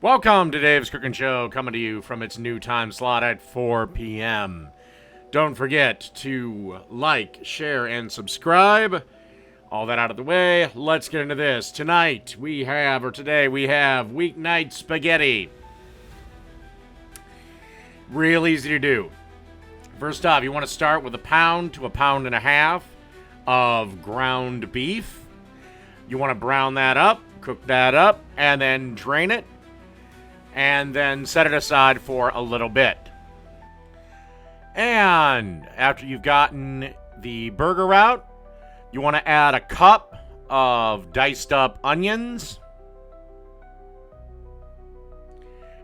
Welcome to Dave's Cooking Show, coming to you from its new time slot at 4 p.m. Don't forget to like, share, and subscribe. All that out of the way, let's get into this. Today we have Weeknight Spaghetti. Real easy to do. First off, you want to start with 1 pound to 1.5 pounds of ground beef. You want to brown that up, cook that up, and then drain it. And then set it aside for a little bit. And after you've gotten the burger out, you want to add 1 cup of diced up onions.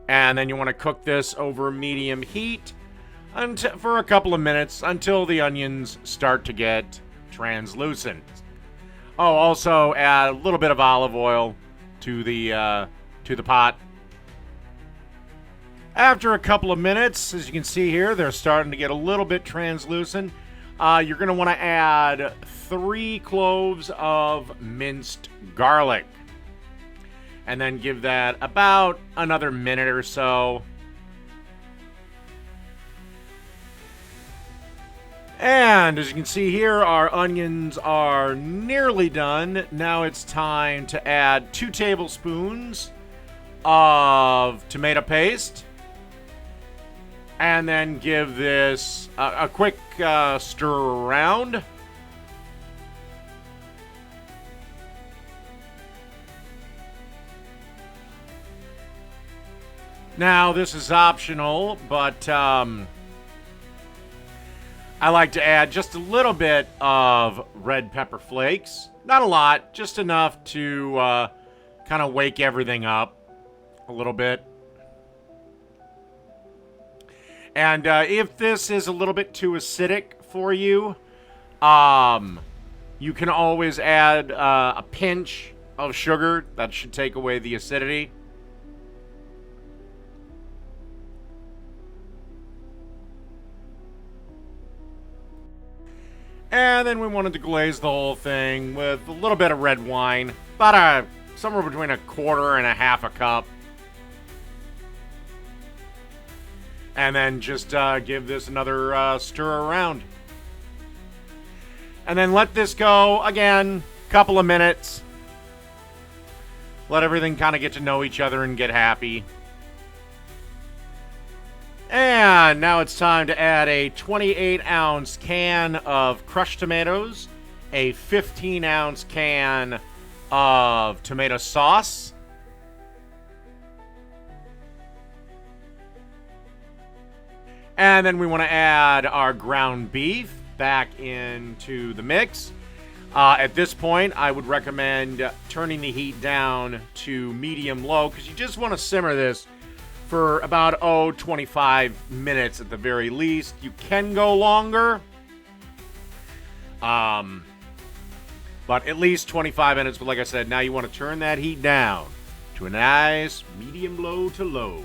And then you want to cook this over medium heat for a couple of minutes until the onions start to get translucent. Oh, also add a little bit of olive oil to the pot. After a couple of minutes, as you can see here, they're starting to get a little bit translucent. You're going to want to add 3 cloves of minced garlic. And then give that about another minute or so. And as you can see here, our onions are nearly done. Now it's time to add 2 tablespoons of tomato paste. And then give this a quick stir around. Now, this is optional, but I like to add just a little bit of red pepper flakes. Not a lot, just enough to kind of wake everything up a little bit. And if this is a little bit too acidic for you, you can always add a pinch of sugar. That should take away the acidity. And then we wanted to glaze the whole thing with a little bit of red wine. About somewhere between 1/4 and 1/2 cup. And then just give this another stir around. And then let this go, again, couple of minutes. Let everything kind of get to know each other and get happy. And now it's time to add a 28-ounce can of crushed tomatoes, a 15-ounce can of tomato sauce, and then we want to add our ground beef back into the mix. At this point, I would recommend turning the heat down to medium-low because you just want to simmer this for about, 25 minutes at the very least. You can go longer, but at least 25 minutes. But like I said, now you want to turn that heat down to a nice medium-low to low.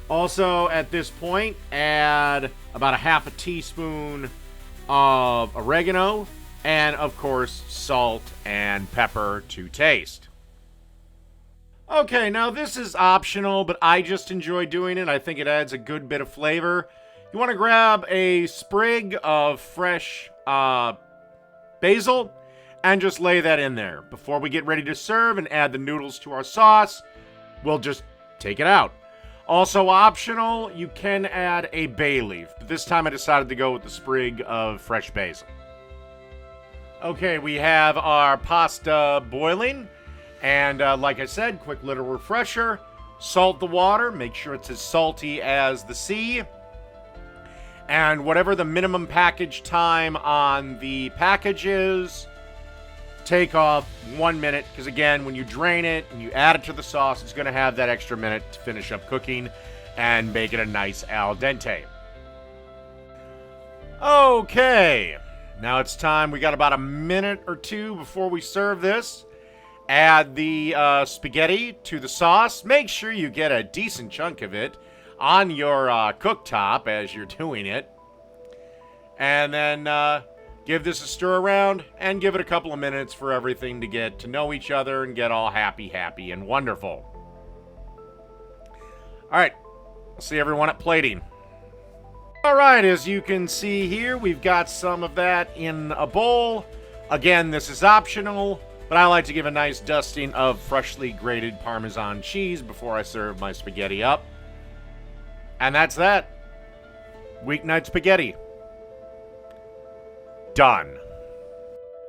Also, at this point, add about 1/2 teaspoon of oregano and, of course, salt and pepper to taste. Okay, now this is optional, but I just enjoy doing it. I think it adds a good bit of flavor. You want to grab a sprig of fresh basil and just lay that in there. Before we get ready to serve and add the noodles to our sauce, we'll just take it out. Also optional, you can add a bay leaf, but this time I decided to go with the sprig of fresh basil. Okay, we have our pasta boiling, and like I said, quick little refresher. Salt the water, make sure it's as salty as the sea. And whatever the minimum package time on the package is, take off 1 minute, because again, when you drain it and you add it to the sauce, it's going to have that extra minute to finish up cooking and make it a nice al dente. Okay, now it's time. We got about a minute or two before we serve this. Add the spaghetti to the sauce. Make sure you get a decent chunk of it on your cooktop as you're doing it. And then Give this a stir around and give it a couple of minutes for everything to get to know each other and get all happy and wonderful. All right, I'll see everyone at plating. All right, as you can see here, we've got some of that in a bowl. Again, this is optional, but I like to give a nice dusting of freshly grated Parmesan cheese before I serve my spaghetti up. And that's that. Weeknight spaghetti. Done.